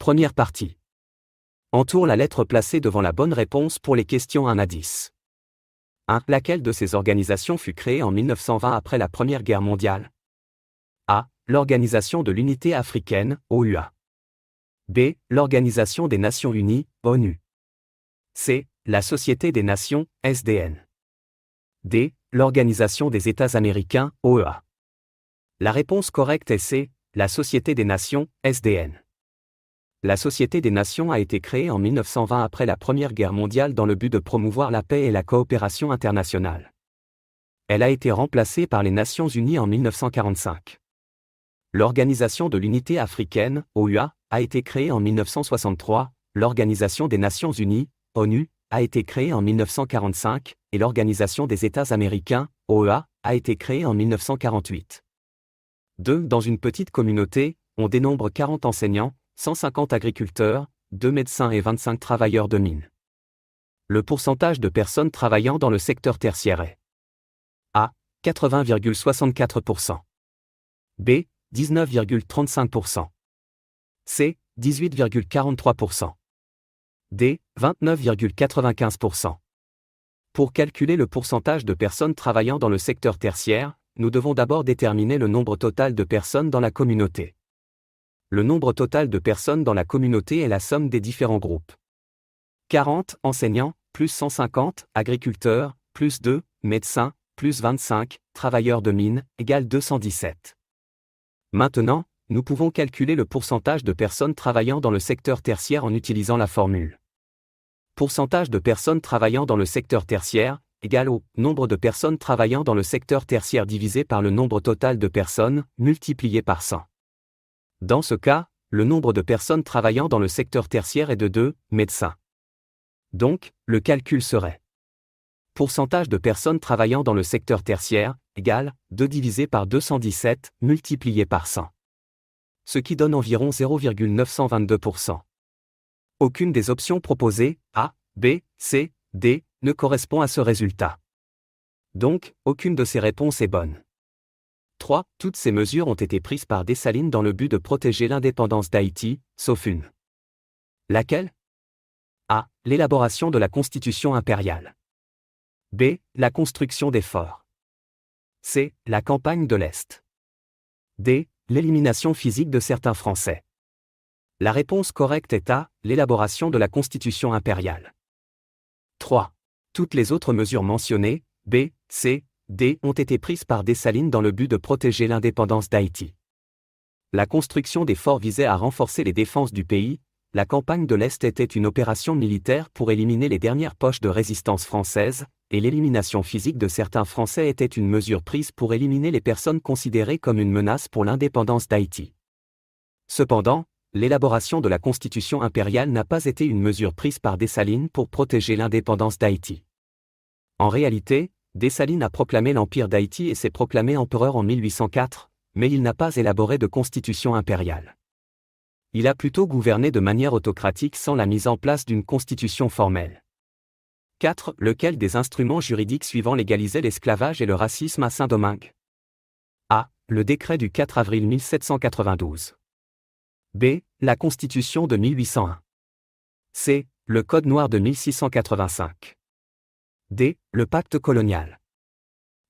Première partie. Entoure la lettre placée devant la bonne réponse pour les questions 1 à 10. 1. Laquelle de ces organisations fut créée en 1920 après la Première Guerre mondiale? A. L'Organisation de l'Unité africaine, OUA. B. L'Organisation des Nations Unies, ONU. C. La Société des Nations, SDN. D. L'Organisation des États américains, OEA. La réponse correcte est C. La Société des Nations, SDN. La Société des Nations a été créée en 1920 après la Première Guerre mondiale dans le but de promouvoir la paix et la coopération internationale. Elle a été remplacée par les Nations Unies en 1945. L'Organisation de l'Unité africaine, OUA, a été créée en 1963, l'Organisation des Nations Unies, ONU, a été créée en 1945, et l'Organisation des États américains, OEA, a été créée en 1948. 2. Dans une petite communauté, on dénombre 40 enseignants, 150 agriculteurs, 2 médecins et 25 travailleurs de mine. Le pourcentage de personnes travaillant dans le secteur tertiaire est A. 80,64%. B. 19,35%. C. 18,43%. D. 29,95%. Pour calculer le pourcentage de personnes travaillant dans le secteur tertiaire, nous devons d'abord déterminer le nombre total de personnes dans la communauté. Le nombre total de personnes dans la communauté est la somme des différents groupes. 40 enseignants, plus 150 agriculteurs, plus 2 médecins, plus 25 travailleurs de mine, égale 217. Maintenant, nous pouvons calculer le pourcentage de personnes travaillant dans le secteur tertiaire en utilisant la formule. Pourcentage de personnes travaillant dans le secteur tertiaire, égale au nombre de personnes travaillant dans le secteur tertiaire divisé par le nombre total de personnes, multiplié par 100. Dans ce cas, le nombre de personnes travaillant dans le secteur tertiaire est de 2 médecins. Donc, le calcul serait pourcentage de personnes travaillant dans le secteur tertiaire, égale 2 divisé par 217, multiplié par 100. Ce qui donne environ 0,922%. Aucune des options proposées, A, B, C, D, ne correspond à ce résultat. Donc, aucune de ces réponses est bonne. 3. Toutes ces mesures ont été prises par Dessalines dans le but de protéger l'indépendance d'Haïti, sauf une. Laquelle? A. L'élaboration de la Constitution impériale. B. La construction des forts. C. La campagne de l'Est. D. L'élimination physique de certains Français. La réponse correcte est A. L'élaboration de la Constitution impériale. 3. Toutes les autres mesures mentionnées, B, C, D, ont été prises par Dessalines dans le but de protéger l'indépendance d'Haïti. La construction des forts visait à renforcer les défenses du pays, la campagne de l'Est était une opération militaire pour éliminer les dernières poches de résistance française, et l'élimination physique de certains Français était une mesure prise pour éliminer les personnes considérées comme une menace pour l'indépendance d'Haïti. Cependant, l'élaboration de la Constitution impériale n'a pas été une mesure prise par Dessalines pour protéger l'indépendance d'Haïti. En réalité, Dessalines a proclamé l'Empire d'Haïti et s'est proclamé empereur en 1804, mais il n'a pas élaboré de constitution impériale. Il a plutôt gouverné de manière autocratique sans la mise en place d'une constitution formelle. 4. Lequel des instruments juridiques suivants légalisait l'esclavage et le racisme à Saint-Domingue? A. Le décret du 4 avril 1792. B. La Constitution de 1801. C. Le Code noir de 1685. D. Le pacte colonial.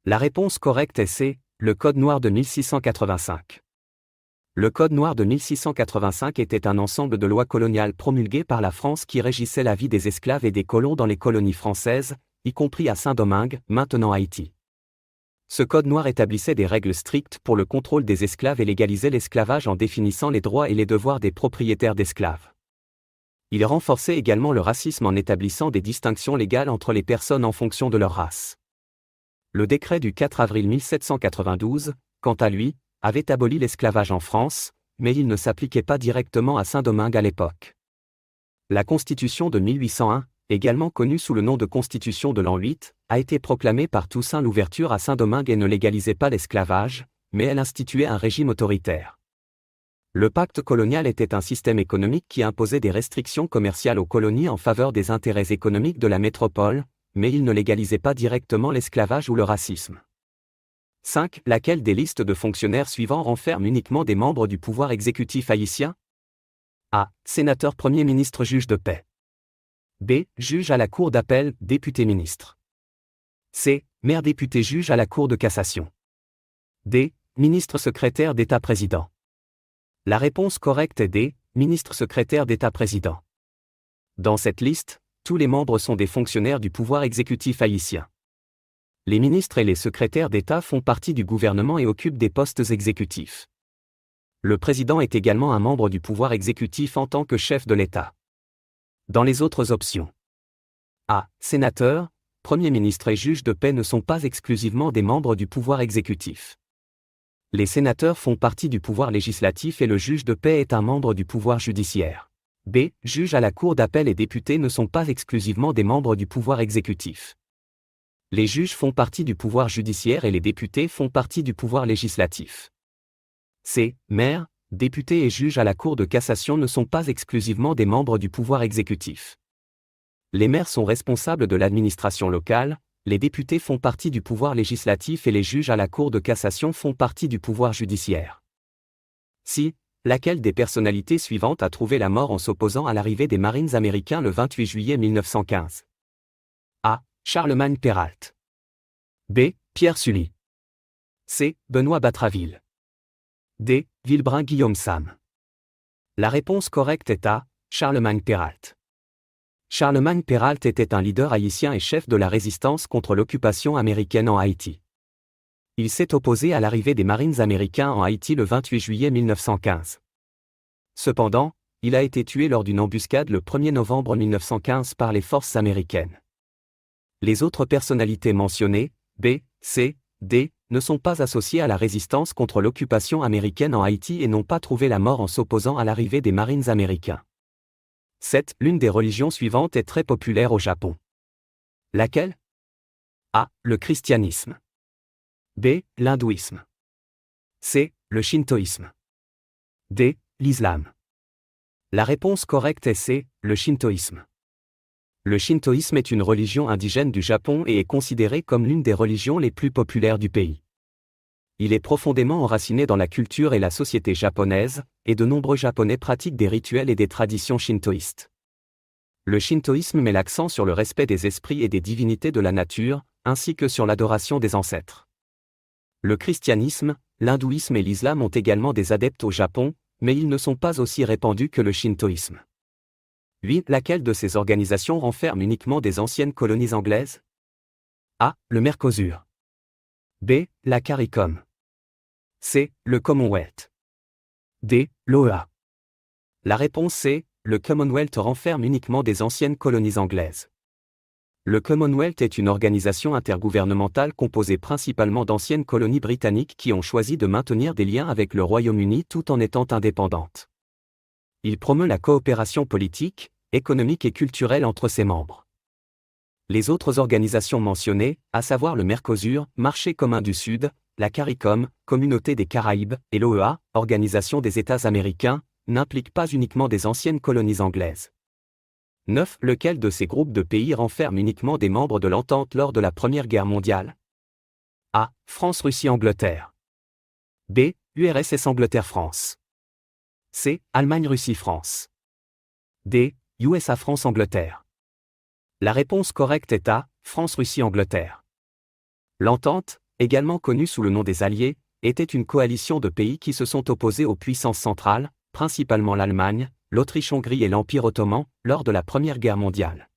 La réponse correcte est C. Le Code noir de 1685. Le Code noir de 1685 était un ensemble de lois coloniales promulguées par la France qui régissaient la vie des esclaves et des colons dans les colonies françaises, y compris à Saint-Domingue, maintenant Haïti. Ce Code noir établissait des règles strictes pour le contrôle des esclaves et légalisait l'esclavage en définissant les droits et les devoirs des propriétaires d'esclaves. Il renforçait également le racisme en établissant des distinctions légales entre les personnes en fonction de leur race. Le décret du 4 avril 1792, quant à lui, avait aboli l'esclavage en France, mais il ne s'appliquait pas directement à Saint-Domingue à l'époque. La Constitution de 1801, également connue sous le nom de Constitution de l'an 8, a été proclamée par Toussaint Louverture à Saint-Domingue et ne légalisait pas l'esclavage, mais elle instituait un régime autoritaire. Le pacte colonial était un système économique qui imposait des restrictions commerciales aux colonies en faveur des intérêts économiques de la métropole, mais il ne légalisait pas directement l'esclavage ou le racisme. 5. Laquelle des listes de fonctionnaires suivants renferme uniquement des membres du pouvoir exécutif haïtien? A. Sénateur Premier ministre juge de paix. B. Juge à la Cour d'appel, député ministre. C. Maire député juge à la Cour de cassation. D. Ministre secrétaire d'État président. La réponse correcte est D. Ministre secrétaire d'État président. Dans cette liste, tous les membres sont des fonctionnaires du pouvoir exécutif haïtien. Les ministres et les secrétaires d'État font partie du gouvernement et occupent des postes exécutifs. Le président est également un membre du pouvoir exécutif en tant que chef de l'État. Dans les autres options, A. Sénateur, Premier ministre et juge de paix ne sont pas exclusivement des membres du pouvoir exécutif. Les sénateurs font partie du pouvoir législatif et le juge de paix est un membre du pouvoir judiciaire. B. Juges à la Cour d'appel et députés ne sont pas exclusivement des membres du pouvoir exécutif. Les juges font partie du pouvoir judiciaire et les députés font partie du pouvoir législatif. C. Maire, députés et juges à la Cour de cassation ne sont pas exclusivement des membres du pouvoir exécutif. Les maires sont responsables de l'administration locale, les députés font partie du pouvoir législatif et les juges à la Cour de cassation font partie du pouvoir judiciaire. Si, laquelle des personnalités suivantes a trouvé la mort en s'opposant à l'arrivée des Marines américains le 28 juillet 1915? A. Charlemagne Péralte. B. Pierre Sully. C. Benoît Batraville. D. Vilbrun Guillaume Sam. La réponse correcte est A. Charlemagne Péralte. Charlemagne Péralte était un leader haïtien et chef de la résistance contre l'occupation américaine en Haïti. Il s'est opposé à l'arrivée des Marines américains en Haïti le 28 juillet 1915. Cependant, il a été tué lors d'une embuscade le 1er novembre 1915 par les forces américaines. Les autres personnalités mentionnées, B, C, D, ne sont pas associées à la résistance contre l'occupation américaine en Haïti et n'ont pas trouvé la mort en s'opposant à l'arrivée des Marines américains. 7. L'une des religions suivantes est très populaire au Japon. Laquelle? A. Le christianisme. B. L'hindouisme. C. Le shintoïsme. D. L'islam. La réponse correcte est C. Le shintoïsme. Le shintoïsme est une religion indigène du Japon et est considéré comme l'une des religions les plus populaires du pays. Il est profondément enraciné dans la culture et la société japonaise, et de nombreux Japonais pratiquent des rituels et des traditions shintoïstes. Le shintoïsme met l'accent sur le respect des esprits et des divinités de la nature, ainsi que sur l'adoration des ancêtres. Le christianisme, l'hindouisme et l'islam ont également des adeptes au Japon, mais ils ne sont pas aussi répandus que le shintoïsme. 8. Laquelle de ces organisations renferme uniquement des anciennes colonies anglaises? A. Le Mercosur. B. La CARICOM. C. Le Commonwealth. D. L'OEA. La réponse C. Le Commonwealth renferme uniquement des anciennes colonies anglaises. Le Commonwealth est une organisation intergouvernementale composée principalement d'anciennes colonies britanniques qui ont choisi de maintenir des liens avec le Royaume-Uni tout en étant indépendantes. Il promeut la coopération politique, économique et culturelle entre ses membres. Les autres organisations mentionnées, à savoir le Mercosur, Marché commun du Sud, la CARICOM, Communauté des Caraïbes, et l'OEA, Organisation des États américains, n'impliquent pas uniquement des anciennes colonies anglaises. 9. Lequel de ces groupes de pays renferme uniquement des membres de l'entente lors de la Première Guerre mondiale? A. France, Russie, Angleterre. B. URSS, Angleterre, France. C. Allemagne, Russie, France. D. USA, France, Angleterre. La réponse correcte est A. France, Russie, Angleterre. L'entente, également connue sous le nom des Alliés, était une coalition de pays qui se sont opposés aux puissances centrales, principalement l'Allemagne, l'Autriche-Hongrie et l'Empire ottoman, lors de la Première Guerre mondiale.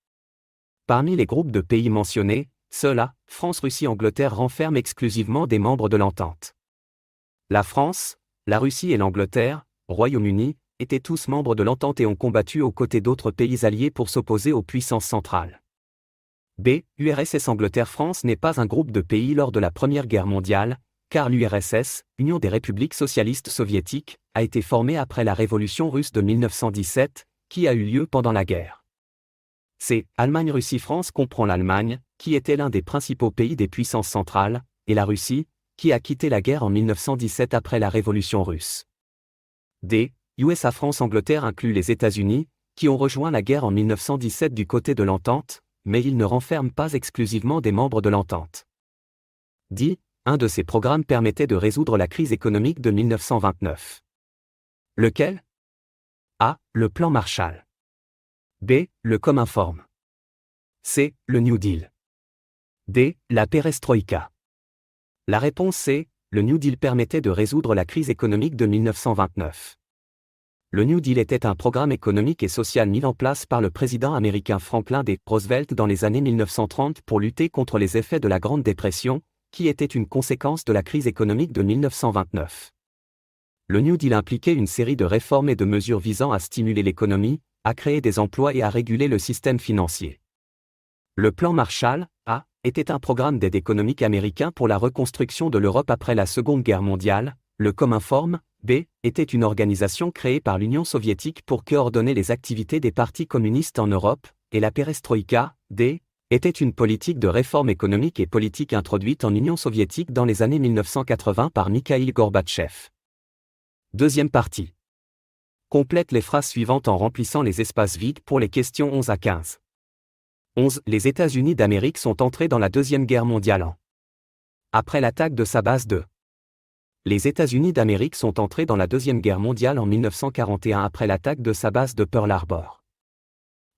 Parmi les groupes de pays mentionnés, ceux-là, France, Russie, Angleterre renferment exclusivement des membres de l'entente. La France, la Russie et l'Angleterre, Royaume-Uni, étaient tous membres de l'entente et ont combattu aux côtés d'autres pays alliés pour s'opposer aux puissances centrales. B. URSS Angleterre-France n'est pas un groupe de pays lors de la Première Guerre mondiale, car l'URSS, Union des républiques socialistes soviétiques, a été formée après la révolution russe de 1917, qui a eu lieu pendant la guerre. C. Allemagne-Russie-France comprend l'Allemagne, qui était l'un des principaux pays des puissances centrales, et la Russie, qui a quitté la guerre en 1917 après la révolution russe. D. USA France-Angleterre inclut les États-Unis, qui ont rejoint la guerre en 1917 du côté de l'entente, mais ils ne renferment pas exclusivement des membres de l'entente. D. Un de ces programmes permettait de résoudre la crise économique de 1929. Lequel? A. Le plan Marshall. B. Le Cominform. C. Le New Deal. D. La perestroïka. La réponse est, le New Deal permettait de résoudre la crise économique de 1929. Le New Deal était un programme économique et social mis en place par le président américain Franklin D. Roosevelt dans les années 1930 pour lutter contre les effets de la Grande Dépression, qui était une conséquence de la crise économique de 1929. Le New Deal impliquait une série de réformes et de mesures visant à stimuler l'économie, à créer des emplois et à réguler le système financier. Le plan Marshall, A, était un programme d'aide économique américain pour la reconstruction de l'Europe après la Seconde Guerre mondiale. Le Cominform, B, était une organisation créée par l'Union soviétique pour coordonner les activités des partis communistes en Europe, et la perestroïka, D, était une politique de réforme économique et politique introduite en Union soviétique dans les années 1980 par Mikhaïl Gorbatchev. Deuxième partie. Complète les phrases suivantes en remplissant les espaces vides pour les questions 11 à 15. 11. Les États-Unis d'Amérique sont entrés dans la Deuxième Guerre mondiale en. Après l'attaque de sa base de. Les États-Unis d'Amérique sont entrés dans la Deuxième Guerre mondiale en 1941 après l'attaque de sa base de Pearl Harbor.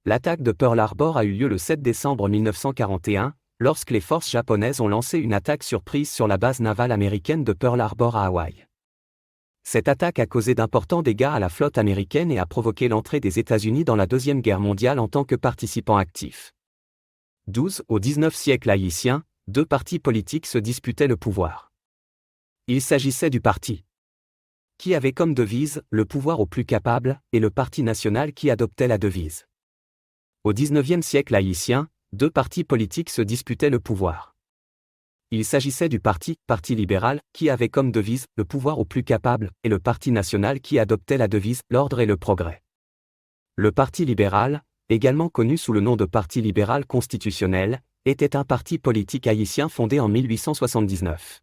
L'attaque de Pearl Harbor a eu lieu le 7 décembre 1941, lorsque les forces japonaises ont lancé une attaque surprise sur la base navale américaine de Pearl Harbor à Hawaï. Cette attaque a causé d'importants dégâts à la flotte américaine et a provoqué l'entrée des États-Unis dans la Deuxième Guerre mondiale en tant que participant actif. 12. Au XIXe siècle haïtien, deux partis politiques se disputaient le pouvoir. Il s'agissait du parti qui avait comme devise « le pouvoir au plus capable » et le Parti national qui adoptait la devise. Au XIXe siècle haïtien, deux partis politiques se disputaient le pouvoir. Il s'agissait du Parti libéral, qui avait comme devise « le pouvoir au plus capable » et le Parti national qui adoptait la devise « l'ordre et le progrès ». Le Parti libéral, également connu sous le nom de Parti libéral constitutionnel, était un parti politique haïtien fondé en 1879.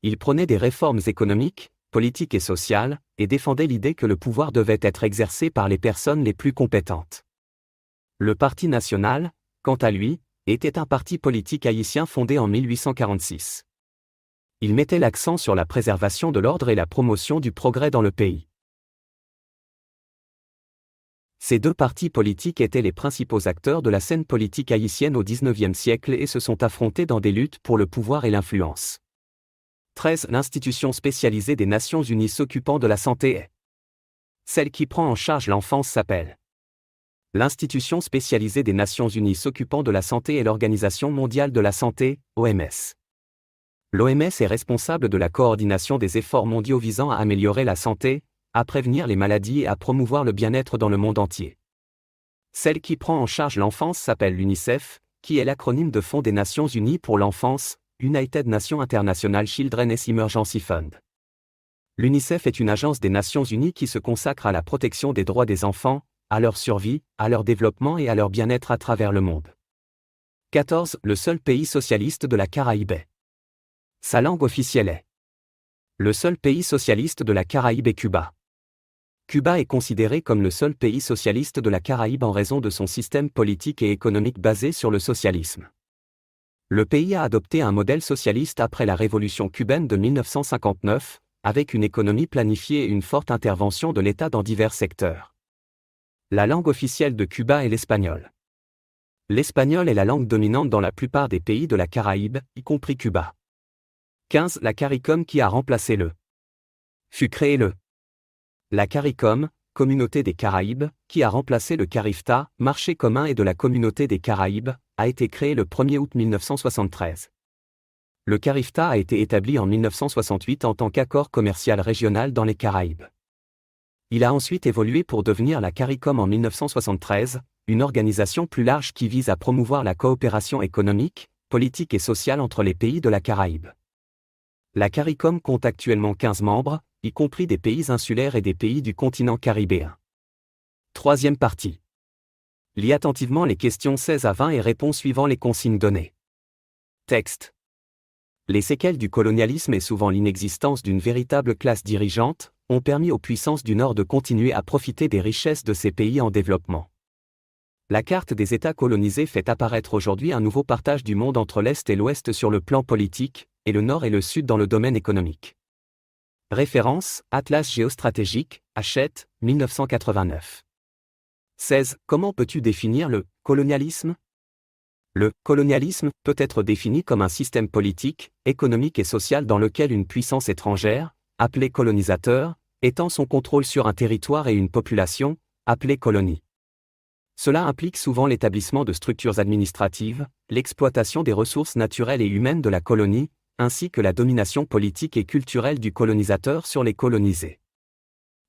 Il prônait des réformes économiques, politiques et sociales, et défendait l'idée que le pouvoir devait être exercé par les personnes les plus compétentes. Le Parti national, quant à lui, était un parti politique haïtien fondé en 1846. Il mettait l'accent sur la préservation de l'ordre et la promotion du progrès dans le pays. Ces deux partis politiques étaient les principaux acteurs de la scène politique haïtienne au XIXe siècle et se sont affrontés dans des luttes pour le pouvoir et l'influence. 13. L'institution spécialisée des Nations Unies s'occupant de la santé est. Celle qui prend en charge l'enfance s'appelle. L'institution spécialisée des Nations Unies s'occupant de la santé est l'Organisation mondiale de la santé, OMS. L'OMS est responsable de la coordination des efforts mondiaux visant à améliorer la santé, à prévenir les maladies et à promouvoir le bien-être dans le monde entier. Celle qui prend en charge l'enfance s'appelle l'UNICEF, qui est l'acronyme de Fonds des Nations Unies pour l'enfance, United Nations International Children's Emergency Fund. L'UNICEF est une agence des Nations Unies qui se consacre à la protection des droits des enfants, à leur survie, à leur développement et à leur bien-être à travers le monde. 14. Le seul pays socialiste de la Caraïbe est. Sa langue officielle est. Le seul pays socialiste de la Caraïbe est Cuba. Cuba est considéré comme le seul pays socialiste de la Caraïbe en raison de son système politique et économique basé sur le socialisme. Le pays a adopté un modèle socialiste après la révolution cubaine de 1959, avec une économie planifiée et une forte intervention de l'État dans divers secteurs. La langue officielle de Cuba est l'espagnol. L'espagnol est la langue dominante dans la plupart des pays de la Caraïbe, y compris Cuba. 15. La CARICOM qui a remplacé le. Fut créée le. La CARICOM, Communauté des Caraïbes, qui a remplacé le CARIFTA, Marché commun et de la Communauté des Caraïbes, a été créée le 1er août 1973. Le CARIFTA a été établi en 1968 en tant qu'accord commercial régional dans les Caraïbes. Il a ensuite évolué pour devenir la CARICOM en 1973, une organisation plus large qui vise à promouvoir la coopération économique, politique et sociale entre les pays de la Caraïbe. La CARICOM compte actuellement 15 membres, y compris des pays insulaires et des pays du continent caribéen. Troisième partie. Lis attentivement les questions 16 à 20 et réponds suivant les consignes données. Texte. Les séquelles du colonialisme et souvent l'inexistence d'une véritable classe dirigeante ont permis aux puissances du Nord de continuer à profiter des richesses de ces pays en développement. La carte des États colonisés fait apparaître aujourd'hui un nouveau partage du monde entre l'Est et l'Ouest sur le plan politique, et le Nord et le Sud dans le domaine économique. Référence, Atlas géostratégique, Hachette, 1989. 16. Comment peux-tu définir le colonialisme? Le colonialisme peut être défini comme un système politique, économique et social dans lequel une puissance étrangère, appelée colonisateur, étend son contrôle sur un territoire et une population, appelée colonie. Cela implique souvent l'établissement de structures administratives, l'exploitation des ressources naturelles et humaines de la colonie, ainsi que la domination politique et culturelle du colonisateur sur les colonisés.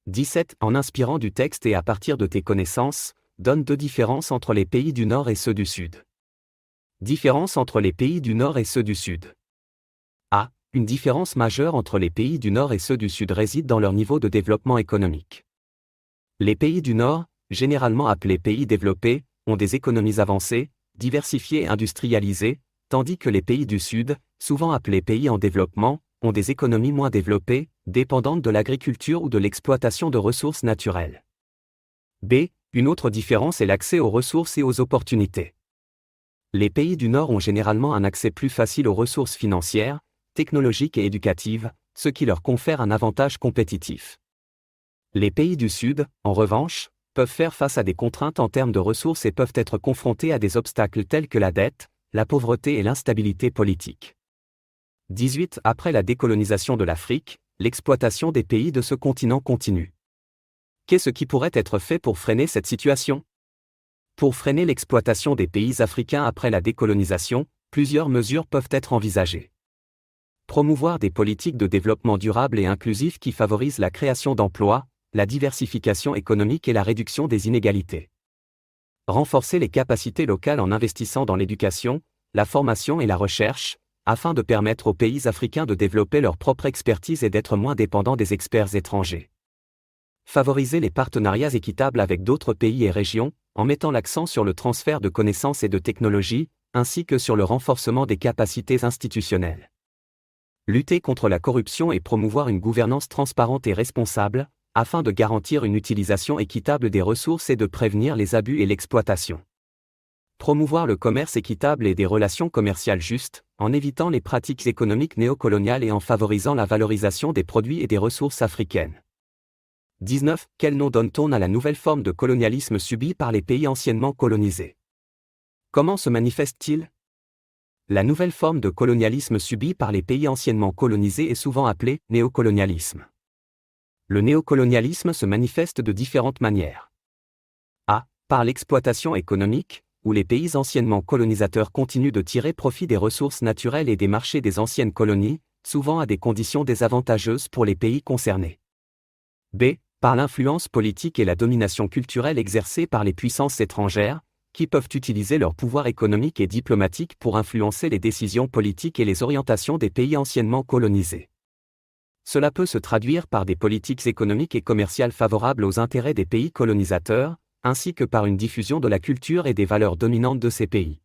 17. En inspirant du texte et à partir de tes connaissances, donne deux différences entre les pays du Nord et ceux du Sud. Différence entre les pays du Nord et ceux du Sud. A. Une différence majeure entre les pays du Nord et ceux du Sud réside dans leur niveau de développement économique. Les pays du Nord, généralement appelés pays développés, ont des économies avancées, diversifiées et industrialisées, tandis que les pays du Sud, souvent appelés pays en développement, ont des économies moins développées, dépendantes de l'agriculture ou de l'exploitation de ressources naturelles. B. Une autre différence est l'accès aux ressources et aux opportunités. Les pays du Nord ont généralement un accès plus facile aux ressources financières, technologiques et éducatives, ce qui leur confère un avantage compétitif. Les pays du Sud, en revanche, peuvent faire face à des contraintes en termes de ressources et peuvent être confrontés à des obstacles tels que la dette, la pauvreté et l'instabilité politique. 18. Après la décolonisation de l'Afrique, l'exploitation des pays de ce continent continue. Qu'est-ce qui pourrait être fait pour freiner cette situation? Pour freiner l'exploitation des pays africains après la décolonisation, plusieurs mesures peuvent être envisagées. Promouvoir des politiques de développement durable et inclusif qui favorisent la création d'emplois, la diversification économique et la réduction des inégalités. Renforcer les capacités locales en investissant dans l'éducation, la formation et la recherche, afin de permettre aux pays africains de développer leur propre expertise et d'être moins dépendants des experts étrangers. Favoriser les partenariats équitables avec d'autres pays et régions, en mettant l'accent sur le transfert de connaissances et de technologies, ainsi que sur le renforcement des capacités institutionnelles. Lutter contre la corruption et promouvoir une gouvernance transparente et responsable, afin de garantir une utilisation équitable des ressources et de prévenir les abus et l'exploitation. Promouvoir le commerce équitable et des relations commerciales justes, en évitant les pratiques économiques néocoloniales et en favorisant la valorisation des produits et des ressources africaines. 19. Quel nom donne-t-on à la nouvelle forme de colonialisme subie par les pays anciennement colonisés? Comment se manifeste-t-il? La nouvelle forme de colonialisme subie par les pays anciennement colonisés est souvent appelée néocolonialisme. Le néocolonialisme se manifeste de différentes manières. A. Par l'exploitation économique, où les pays anciennement colonisateurs continuent de tirer profit des ressources naturelles et des marchés des anciennes colonies, souvent à des conditions désavantageuses pour les pays concernés. B. Par l'influence politique et la domination culturelle exercée par les puissances étrangères, qui peuvent utiliser leur pouvoir économique et diplomatique pour influencer les décisions politiques et les orientations des pays anciennement colonisés. Cela peut se traduire par des politiques économiques et commerciales favorables aux intérêts des pays colonisateurs, ainsi que par une diffusion de la culture et des valeurs dominantes de ces pays.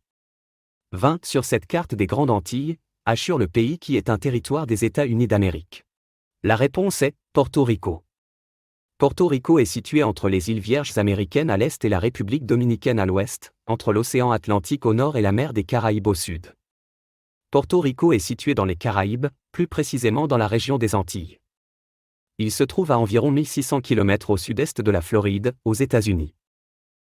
20. Sur cette carte des Grandes Antilles, assure le pays qui est un territoire des États-Unis d'Amérique. La réponse est Porto Rico. Porto Rico est situé entre les îles Vierges américaines à l'est et la République dominicaine à l'ouest, entre l'océan Atlantique au nord et la mer des Caraïbes au sud. Porto Rico est situé dans les Caraïbes, plus précisément dans la région des Antilles. Il se trouve à environ 1600 km au sud-est de la Floride, aux États-Unis.